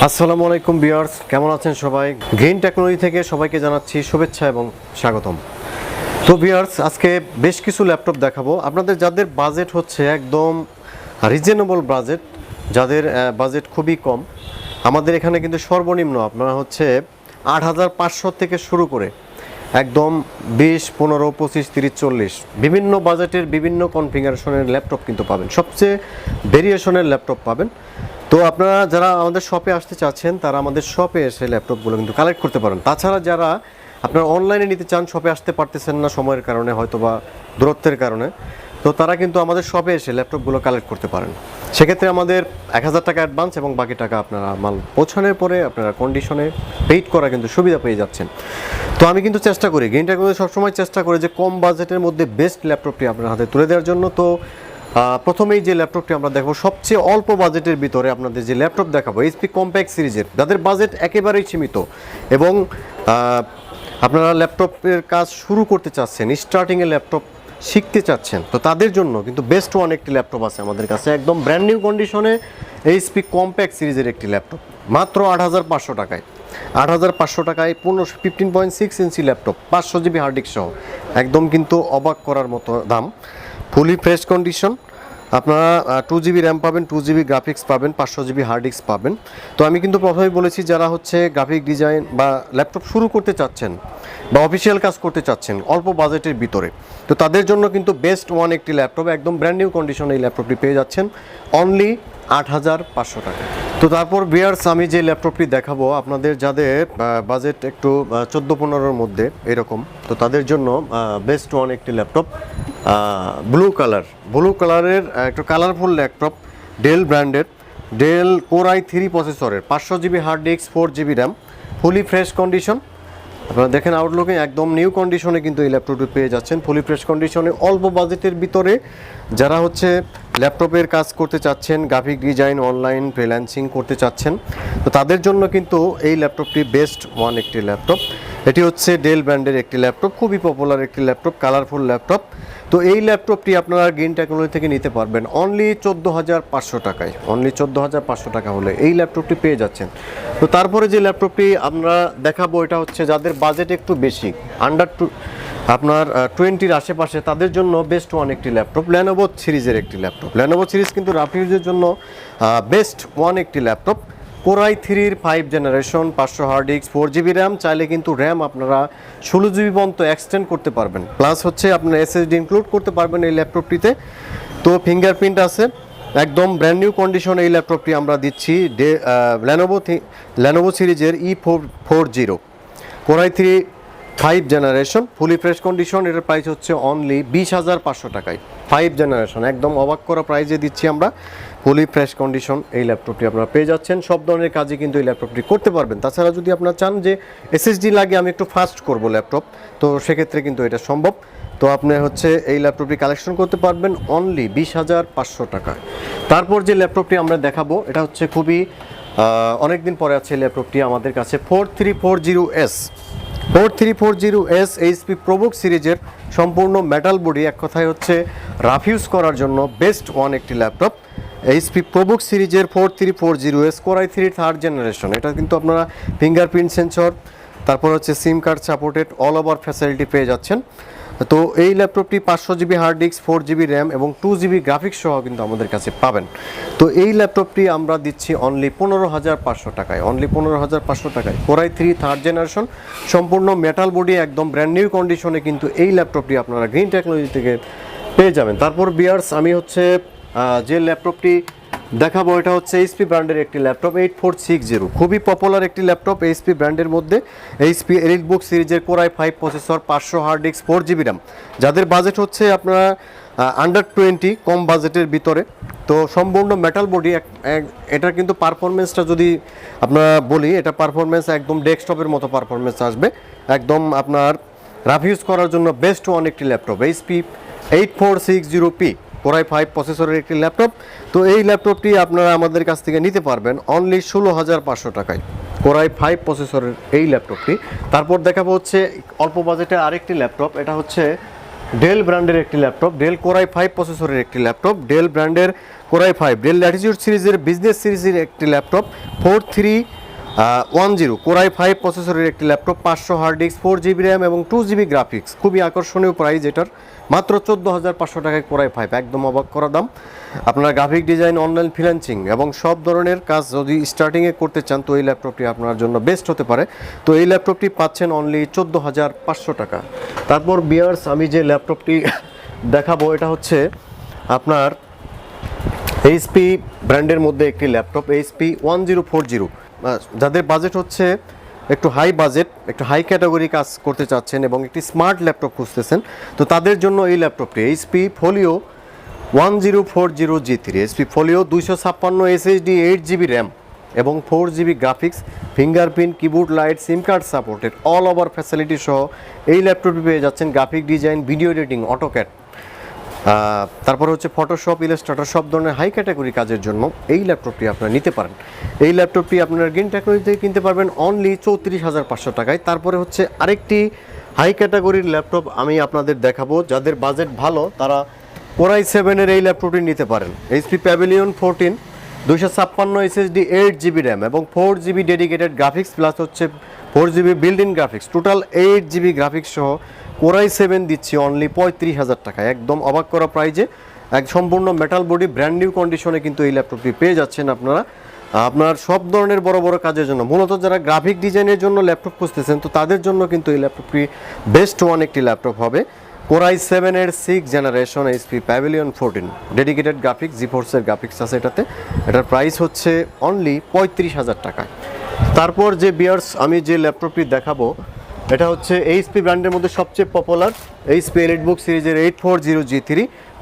আসসালামু আলাইকুম ভিউয়ার্স, কেমন আছেন সবাই? গ্রিন টেকনোলজি থেকে সবাইকে জানাচ্ছি শুভেচ্ছা এবং স্বাগতম। তো ভিউয়ার্স, আজকে বেশ কিছু ল্যাপটপ দেখাবো আপনাদের যাদের বাজেট হচ্ছে একদম রিজনেবল বাজেট, যাদের বাজেট খুবই কম। আমাদের এখানে কিন্তু সর্বনিম্ন আপনারা হচ্ছে ৮৫০০ থেকে শুরু করে একদম ২০, ১৫, ২৫, ৩০, ৪০ বিভিন্ন বাজেটের বিভিন্ন কনফিগারেশনের ল্যাপটপ কিন্তু পাবেন, সবচেয়ে ভেরিয়েশনের ল্যাপটপ পাবেন। তো আপনারা যারা আমাদের শপে আসতে চাচ্ছেন তারা আমাদের শপে এসে ল্যাপটপগুলো কিন্তু কালেক্ট করতে পারেন। তাছাড়া যারা আপনারা অনলাইনে নিতে চান, শপে আসতে পারতেছেন না সময়ের কারণে, হয়তো বা দূরত্বের কারণে, তো তারা কিন্তু আমাদের শপে এসে ল্যাপটপগুলো কালেক্ট করতে পারেন। সেক্ষেত্রে আমাদের ১,০০০ টাকা অ্যাডভান্স এবং বাকি টাকা আপনারা মাল পৌঁছানোর পরে আপনারা কন্ডিশনে পেইড করা কিন্তু সুবিধা পেয়ে যাচ্ছেন। তো আমি কিন্তু চেষ্টা করি, গ্রিন টেকনোলজি সবসময় চেষ্টা করি যে কম বাজেটের মধ্যে বেস্ট ল্যাপটপটি আপনার হাতে তুলে দেওয়ার জন্য। তো প্রথমেই যে ল্যাপটপটি আমরা দেখব, সবচেয়ে অল্প বাজেটের ভিতরে আপনাদের যে ল্যাপটপ দেখাবো, এইচপি কম্প্যাক্ট সিরিজের, যাদের বাজেট একেবারেই সীমিত এবং আপনারা ল্যাপটপের কাজ শুরু করতে চাচ্ছেন, স্টার্টিংয়ে ল্যাপটপ শিখতে চাচ্ছেন, তো তাদের জন্য কিন্তু বেস্ট ওয়ান একটি ল্যাপটপ আছে আমাদের কাছে, একদম ব্র্যান্ড নিউ কন্ডিশনে এইচপি কম্প্যাক্ট সিরিজের একটি ল্যাপটপ, মাত্র ৮৫০০ টাকায়। ৮৫০০ টাকায় 15.6 ইঞ্চি ল্যাপটপ, 500 জিবি হার্ড ডিস্ক সহ, একদম কিন্তু অবাক করার মতো দাম। ফুলি ফ্রেশ কন্ডিশন, আপনারা 2 জিবি র্যাম পাবেন, 2 জিবি গ্রাফিক্স পাবেন, 500 জিবি হার্ড ডিস্ক পাবেন। তো আমি কিন্তু প্রথমেই বলেছি, যারা হচ্ছে গ্রাফিক ডিজাইন বা ল্যাপটপ শুরু করতে চাচ্ছেন বা অফিসিয়াল কাজ করতে চাচ্ছেন অল্প বাজেটের ভিতরে, তো তাদের জন্য কিন্তু বেস্ট ওয়ান একটি ল্যাপটপ, একদম ব্র্যান্ড নিউ কন্ডিশনে এই ল্যাপটপটি পেয়ে যাচ্ছেন অনলি ৮৫০০ টাকা। তো তারপর ভিউয়ার্স, আমি যে ল্যাপটপটি দেখাবো আপনাদের যাদের বাজেট একটু ১৪-১৫-র মধ্যে এরকম, তো তাদের জন্য বেস্ট ওয়ান একটি ল্যাপটপ, ব্লু কালারের একটু কালারফুল ল্যাপটপ, ডেল ব্র্যান্ডের, ডেল কোর i3 প্রসেসরের, 500 GB hard disk, 4 GB RAM, fully fresh condition. আপনারা দেখেন আউটলুকে একদম নিউ কন্ডিশনে কিন্তু এই ল্যাপটপটি পেয়ে যাচ্ছেন, ফুলি ফ্রেশ কন্ডিশনে, অল্প বাজেটের ভিতরে। যারা হচ্ছে ল্যাপটপের কাজ করতে চাচ্ছেন, গ্রাফিক ডিজাইন, অনলাইন ফ্রিল্যান্সিং করতে চাচ্ছেন, তো তাদের জন্য কিন্তু এই ল্যাপটপটি বেস্ট ওয়ান একটি ল্যাপটপ। এটি হচ্ছে ডেল ব্র্যান্ডের একটি ল্যাপটপ, খুবই পপুলার একটি ল্যাপটপ, কালারফুল ল্যাপটপ। তো এই ল্যাপটপটি আপনারা গ্রিন টেকনোলজি থেকে নিতে পারবেন অনলি ১৪৫০০ টাকায়। অনলি ১৪৫০০ টাকা হলে এই ল্যাপটপটি পেয়ে যাচ্ছেন। তো তারপরে যে ল্যাপটপটি আমরা দেখাবো, এটা হচ্ছে যাদের বাজেট একটু বেশি, আন্ডার আপনার 20-র আশেপাশে, তাদের জন্য বেস্ট ওয়ান একটি ল্যাপটপ, ল্যানোভো সিরিজের একটি ল্যাপটপ। ল্যানোভো সিরিজ কিন্তু রাফ ইউজের জন্য বেস্ট ওয়ান একটি ল্যাপটপ, কোর i3-র 5 generation, 500 hard disk, 4 GB RAM, চাইলে কিন্তু র্যাম আপনারা 16 জিবি পর্যন্ত এক্সটেন্ড করতে পারবেন, প্লাস হচ্ছে আপনার এসএসডি ইনক্লুড করতে পারবেন এই ল্যাপটপটিতে। তো ফিঙ্গারপ্রিন্ট আছে, একদম ব্র্যান্ড নিউ কন্ডিশন এই ল্যাপটপটি আমরা দিচ্ছি ল্যানোভো সিরিজের E40, core i3 5 generation, fully fresh condition. এটার প্রাইস হচ্ছে অনলি ২০৫০০ টাকায়, 5 জেনারেশন, একদম অবাক করা প্রাইসে দিচ্ছি আমরা। ফুলি ফ্রেশ কন্ডিশন এই ল্যাপটপটি আপনারা পেয়ে যাচ্ছেন, সব ধরনের কাজই কিন্তু এই ল্যাপটপটি করতে পারবেন। তাছাড়া যদি আপনারা চান যে এসএসডি লাগে, আমি একটু ফাস্ট করব ল্যাপটপ, তো সেক্ষেত্রে কিন্তু এটা সম্ভব। তো আপনি হচ্ছে এই ল্যাপটপটি কালেকশন করতে পারবেন অনলি ২০৫০০ টাকায়। তারপর যে ল্যাপটপটি আমরা দেখাবো, এটা হচ্ছে খুবই অনেকদিন পরে আছে ল্যাপটপটি আমাদের কাছে, 4340S এইচপি প্রোবুক সিরিজের, সম্পূর্ণ মেটাল বডি, এক কথায় হচ্ছে রাফ ইউজ করার জন্য বেস্ট ওয়ান একটি ল্যাপটপ, এইচপি প্রোবুক সিরিজের 4340S, core i3 3rd generation. এটা কিন্তু আপনারা ফিঙ্গারপ্রিন্ট সেন্সর, তারপর হচ্ছে SIM card supported, all over facility পেয়ে যাচ্ছেন। তো এই ল্যাপটপটি 500 GB hard disk, 4 GB RAM এবং 2 জিবি গ্রাফিক্স সহ কিন্তু আমাদের কাছে পাবেন। তো এই ল্যাপটপটি আমরা দিচ্ছি অনলি ১৫৫০০ টাকায়, অনলি ১৫৫০০ টাকায়, কোর i3 3rd জেনারেশন, সম্পূর্ণ মেটাল বডি, একদম ব্র্যান্ড নিউ কন্ডিশনে কিন্তু এই ল্যাপটপটি আপনারা গ্রিন টেকনোলজি থেকে পেয়ে যাবেন। তারপর ভিউয়ার্স, আমি হচ্ছে যে ল্যাপটপটি দেখাবো, এটা হচ্ছে এইচপি ব্র্যান্ডের একটি ল্যাপটপ, 8460, খুবই পপুলার একটি ল্যাপটপ এইচপি ব্র্যান্ডের মধ্যে, এইচপি এলিটবুক সিরিজের, core i5 processor, 500 hard disk, 4 GB RAM. যাদের বাজেট হচ্ছে আপনারা আন্ডার 20, কম বাজেটের ভিতরে, তো সম্পূর্ণ মেটাল বডি। এটার কিন্তু পারফরমেন্সটা যদি আপনারা বলি, এটা পারফরমেন্স একদম ডেস্কটপের মতো পারফরমেন্স আসবে, একদম আপনার রাফ ইউজ করার জন্য বেস্ট ওয়ান একটি laptop, HP 8460P, core i5 প্রসেসরের একটি ল্যাপটপ। তো এই ল্যাপটপটি আপনারা আমাদের কাছ থেকে নিতে পারবেন অনলি ১৬৫০০ টাকায়, কোর i5 প্রসেসরের এই ল্যাপটপটি। তারপর দেখাবো হচ্ছে অল্প বাজেটের আরেকটি ল্যাপটপ, এটা হচ্ছে ডেল ব্র্যান্ডের একটি ল্যাপটপ, ডেল কোরাই 5 প্রসেসরের একটি ল্যাপটপ, ডেল ব্র্যান্ডের কোরাই 5, ডেল ল্যাটিটিউড সিরিজের বিজনেস সিরিজের একটি ল্যাপটপ, 4310 কোরাই 5 প্রসেসরের একটি laptop, 500 hard disk, 4 GB RAM এবং 2 GB গ্রাফিক্স। খুবই আকর্ষণীয় প্রাইস এটার, মাত্র 14,500 টাকায় কোরাই 5, একদম অবাক করা দাম। আপনারা গ্রাফিক ডিজাইন, অনলাইন ফ্রিল্যান্সিং এবং সব ধরনের কাজ যদি স্টার্টিংয়ে করতে চান তো এই ল্যাপটপটি আপনার জন্য বেস্ট হতে পারে। তো এই ল্যাপটপটি পাচ্ছেন অনলি 14,500 টাকা। তারপর বিয়ার্স আমি যে ল্যাপটপটি দেখাবো এটা হচ্ছে আপনার এইচপি ব্র্যান্ডের মধ্যে একটি ল্যাপটপ, এইচপি 1040। যাদের বাজেট হচ্ছে একটু হাই বাজেট, একটু হাই ক্যাটাগরি কাজ করতে চাচ্ছেন এবং একটি স্মার্ট ল্যাপটপ খুঁজতেছেন তো তাদের জন্য এই ল্যাপটপটি HP folio 1040G3, HP folio 256 SSD, 8 GB RAM এবং 4 GB graphics, fingerprint, keyboard light, সিম card supported, all over facility সহ এই ল্যাপটপটি পেয়ে যাচ্ছেন। Graphic design, video editing, AutoCAD, তারপর হচ্ছে ফটোশপ, ইলাস্ট্রেটর, সব ধরনের হাই ক্যাটাগরি কাজের জন্য এই ল্যাপটপটি আপনারা নিতে পারেন। এই ল্যাপটপটি আপনারা গ্রিন টেকনোলজি থেকে কিনতে পারবেন অনলি 34,500 টাকায়। তারপরে হচ্ছে আরেকটি হাই ক্যাটাগরির ল্যাপটপ আমি আপনাদের দেখাবো, যাদের বাজেট ভালো তারা কোরাই 7-এর এই ল্যাপটপটি নিতে পারেন। HP pavilion 14, 256 SSD, 8 GB RAM এবং 4 GB ডেডিকেটেড গ্রাফিক্স প্লাস হচ্ছে 4 GB built in graphics, total 8 GB graphics সহ কোরাই 7 দিচ্ছি অনলি 35,000 টাকায়, একদম অবাক করা প্রাইজে। এক সম্পূর্ণ মেটাল বডি ব্র্যান্ড নিউ কন্ডিশনে কিন্তু এই ল্যাপটপটি পেয়ে যাচ্ছেন আপনারা। আপনার সব ধরনের বড় বড় কাজের জন্য, মূলত যারা গ্রাফিক ডিজাইনের জন্য ল্যাপটপ খুঁজতেছেন তো তাদের জন্য কিন্তু এই ল্যাপটপটি বেস্ট ওয়ান একটি ল্যাপটপ হবে। কোরাই 7-এর 6th generation HP pavilion 14, dedicated graphics, জিফোর্সের গ্রাফিক্স আছে এটাতে। এটার প্রাইস হচ্ছে অনলি 35,000 টাকায়। তারপর যে বিয়ার্স আমি যে ল্যাপটপটি দেখাবো এটা হচ্ছে এইচপি ব্র্যান্ডের মধ্যে সবচেয়ে পপুলার এইচপি এলিটবুক সিরিজের 840G3,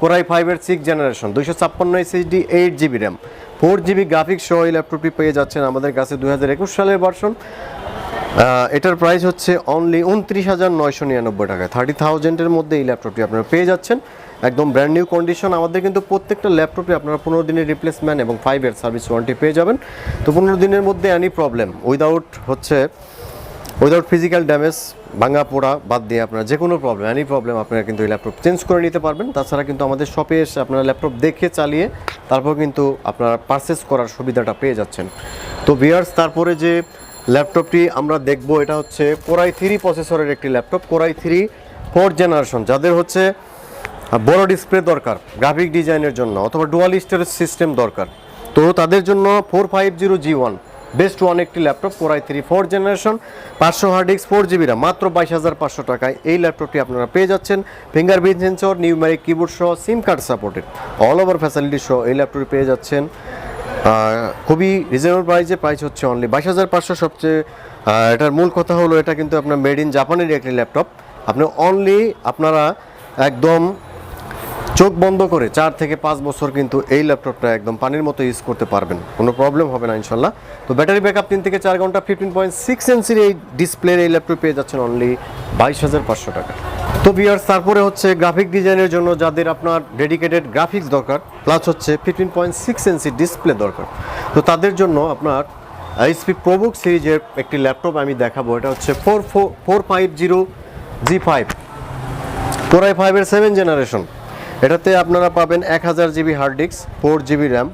কোরাই 5-এর 6th generation, 256 SSD, 8 GB RAM, 4 GB graphics সহ এই ল্যাপটপটি পেয়ে যাচ্ছেন আমাদের কাছে 2021 সালের ভার্সন। এটার প্রাইস হচ্ছে অনলি 29,999 টাকা, 30,000-এর মধ্যে এই ল্যাপটপটি আপনারা পেয়ে যাচ্ছেন, একদম ব্র্যান্ড নিউ কন্ডিশন। আমাদের কিন্তু প্রত্যেকটা ল্যাপটপে আপনারা 15 দিনের রিপ্লেসমেন্ট এবং 5 year সার্ভিস ওয়ারেন্টি পেয়ে যাবেন। তো 15 দিনের মধ্যে any problem without physical damage, ভাঙা পোড়া বাদ দিয়ে আপনারা যে কোনো প্রবলেম, এনি প্রবলেম আপনারা কিন্তু এই ল্যাপটপ চেঞ্জ করে নিতে পারবেন। তাছাড়া কিন্তু আমাদের শপে এসে আপনারা ল্যাপটপ দেখে চালিয়ে তারপর কিন্তু আপনারা পারচেস করার সুবিধাটা পেয়ে যাচ্ছেন। তো ভিউয়ার্স তারপরে যে ল্যাপটপটি আমরা দেখব এটা হচ্ছে কোরাই 3 প্রসেসরের একটি ল্যাপটপ, কোরাই 3 4th জেনারেশন। যাদের হচ্ছে বড় ডিসপ্লে দরকার গ্রাফিক ডিজাইনের জন্য অথবা ডুয়াল স্টোরেজ সিস্টেম দরকার তো তাদের জন্য 450G1 বেস্ট ওয়ান একটি laptop, core i 3 4th generation, 500 hard disk, 4 GB RAM, মাত্র 22,500 টাকায় এই ল্যাপটপটি আপনারা পেয়ে যাচ্ছেন। ফিঙ্গারপ্রিন্ট সেন্সর, নিউমেরিক কিবোর্ড সহ, সিম card supported, all over facility সহ এই ল্যাপটপটি পেয়ে যাচ্ছেন খুবই রিজনেবল প্রাইসে। প্রাইস হচ্ছে অনলি 22,500। সবচেয়ে এটার মূল কথা হলো এটা কিন্তু আপনার মেড ইন জাপানের একটি ল্যাপটপ। আপনি অনলি আপনারা একদম চোখ বন্ধ করে 4 থেকে 5 বছর কিন্তু এই ল্যাপটপটা একদম পানির মতো ইউজ করতে পারবেন, কোনো প্রবলেম হবে না ইনশাল্লাহ। তো ব্যাটারি ব্যাকআপ 3 থেকে 4 ঘন্টা, 15.6 ইঞ্চির এই ডিসপ্লের এই ল্যাপটপ পেয়ে যাচ্ছেন অনলি 22,500 টাকা। তো ভিউয়ার্স তারপরে হচ্ছে গ্রাফিক ডিজাইনের জন্য যাদের আপনার ডেডিকেটেড গ্রাফিক্স দরকার প্লাস হচ্ছে 15.6 ইঞ্চি ডিসপ্লে দরকার তো তাদের জন্য আপনার এইচপি প্রোবুক সিরিজের একটি ল্যাপটপ আমি দেখাবো। এটা হচ্ছে 450G5, কোরাই 5-এর 7th জেনারেশন। এটাতে আপনারা পাবেন 1000 GB hard disk, 4 GB RAM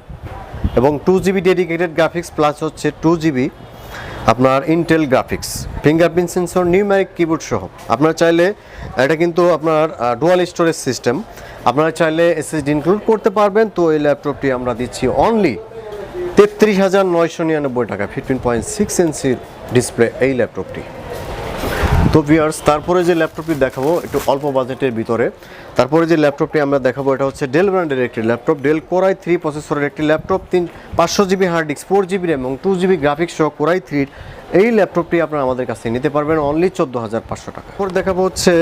এবং 2 GB ডেডিকেটেড গ্রাফিক্স প্লাস হচ্ছে 2 GB আপনার Intel graphics, fingerprint sensor, numeric keyboard সহ। আপনারা চাইলে এটা কিন্তু আপনার ডুয়াল স্টোরেজ সিস্টেম, আপনারা চাইলে এসএসডি ইনক্লুড করতে পারবেন। তো এই ল্যাপটপটি আমরা দিচ্ছি অনলি 33,999 টাকা, 15.6 ইঞ্চির ডিসপ্লে এই ল্যাপটপটি। তো ভিউয়ার্স তারপরে যে ল্যাপটপটি দেখাবো একটু অল্প বাজেটের ভিতরে, তারপরে যে ল্যাপটপটি আমরা দেখাবো এটা হচ্ছে ডেল ব্র্যান্ডের একটি ল্যাপটপ, ডেল কোরাই 3 প্রসেসরের একটি laptop, 500 GB hard disk, 4 GB RAM এবং 2 GB গ্রাফিক্স সহ কোরাই 3 এই ল্যাপটপটি আপনারা আমাদের কাছে নিতে পারবেন অনলি 14,500 টাকা। এরপর দেখাবো হচ্ছে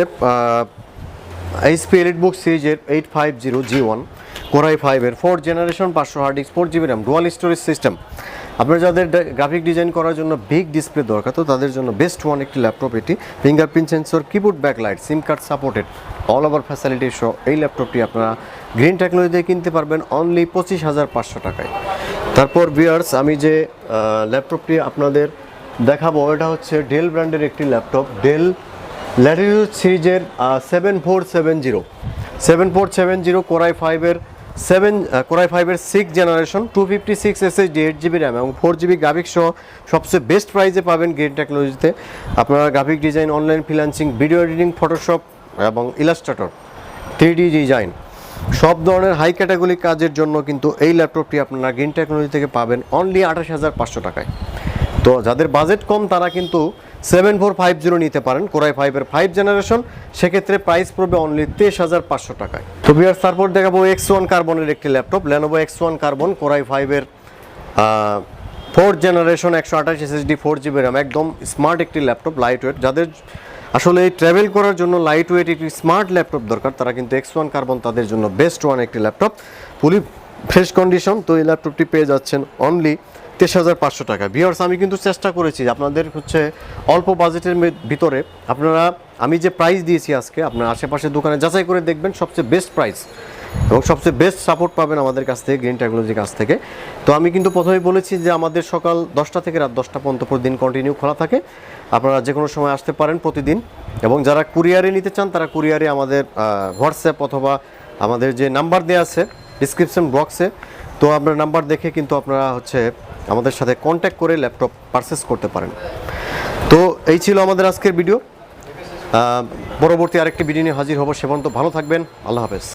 এইচপি এলিটবুক সিরিজের 850G1, কোরাই 5-এর 4th generation, 500 hard disk, 4 GB RAM, dual storage system. আপনারা যাদের গ্রাফিক ডিজাইন করার জন্য বিগ ডিসপ্লে দরকার তো তাদের জন্য বেস্ট ওয়ান একটি ল্যাপটপ এটি। ফিঙ্গারপ্রিন্ট সেন্সর, কিবোর্ড ব্যাকলাইট, সিম card supported, all over facility সহ এই ল্যাপটপটি আপনারা গ্রিন টেকনোলজি দিয়ে কিনতে পারবেন অনলি 25,500 টাকায়। তারপর ভিউয়ার্স আমি যে ল্যাপটপটি আপনাদের দেখাবো এটা হচ্ছে ডেল ব্র্যান্ডের একটি ল্যাপটপ, ডেল ল্যাটিটিউড সিরিজের 7470 কোরাই ফাইভের 6 জেনারেশন 256 SSD 8GB র্যাম এবং 4GB গ্রাফিক সহ সবচেয়ে বেস্ট প্রাইসে পাবেন গ্রিন টেকনোলজিতে। আপনারা graphic design, online freelancing, video editing, Photoshop এবং ইলাস্ট্রেটর, 3D ডিজাইন সব ধরনের হাই ক্যাটাগরি কাজের জন্য কিন্তু এই ল্যাপটপটি আপনারা গ্রিন টেকনোলজি থেকে পাবেন অনলি 28,500 টাকায়। তো যাদের বাজেট কম তারা কিন্তু 7450 নিতে পারেন কোরাই ফাইভের 5 জেনারেশন, সেক্ষেত্রে প্রাইস পড়বে অনলি 23,500 টাকায়। তো ভিউয়ার্স, তারপর দেখাবো X1 কার্বনের একটি laptop, Lenovo X1 carbon core i ফাইভের 4 জেনারেশন 128 SSD 4GB র্যাম, একদম স্মার্ট একটি ল্যাপটপ, লাইট ওয়েট। যাদের আসলে ট্রাভেল করার জন্য লাইট ওয়েট একটি স্মার্ট ল্যাপটপ দরকার তারা কিন্তু X1 কার্বন তাদের জন্য বেস্ট ওয়ান একটি ল্যাপটপ, ফুলি ফ্রেশ কন্ডিশন। তো এই ল্যাপটপটি পেয়ে যাচ্ছেন অনলি 23,500 টাকা। ভিউয়ার্স, আমি কিন্তু চেষ্টা করেছি আপনাদের অল্প বাজেটের ভিতরে আপনারা, আমি যে প্রাইস দিয়েছি আজকে আপনার আশেপাশের দোকানে যাচাই করে দেখবেন, সবচেয়ে বেস্ট প্রাইস এবং সবচেয়ে বেস্ট সাপোর্ট পাবেন আমাদের কাছ থেকে, গ্রিন টেকনোলজির কাছ থেকে। তো আমি কিন্তু প্রথমেই বলেছি যে আমাদের সকাল 10টা থেকে রাত 10টা পর্যন্ত প্রতিদিন কন্টিনিউ খোলা থাকে, আপনারা যে কোনো সময় আসতে পারেন প্রতিদিন। এবং যারা কুরিয়ারে নিতে চান তারা কুরিয়ারে আমাদের হোয়াটসঅ্যাপ অথবা আমাদের যে নাম্বার দেওয়া আছে ডিসক্রিপশন বক্সে, তো আপনার নাম্বার দেখে কিন্তু আপনারা আমাদের সাথে কন্ট্যাক্ট করে ল্যাপটপ পারচেস করতে পারেন। তো এই ছিল আমাদের আজকের ভিডিও। পরবর্তী আরেকটি ভিডিও নিয়ে হাজির হব, সে পর্যন্ত ভালো থাকবেন। আল্লাহ হাফেজ।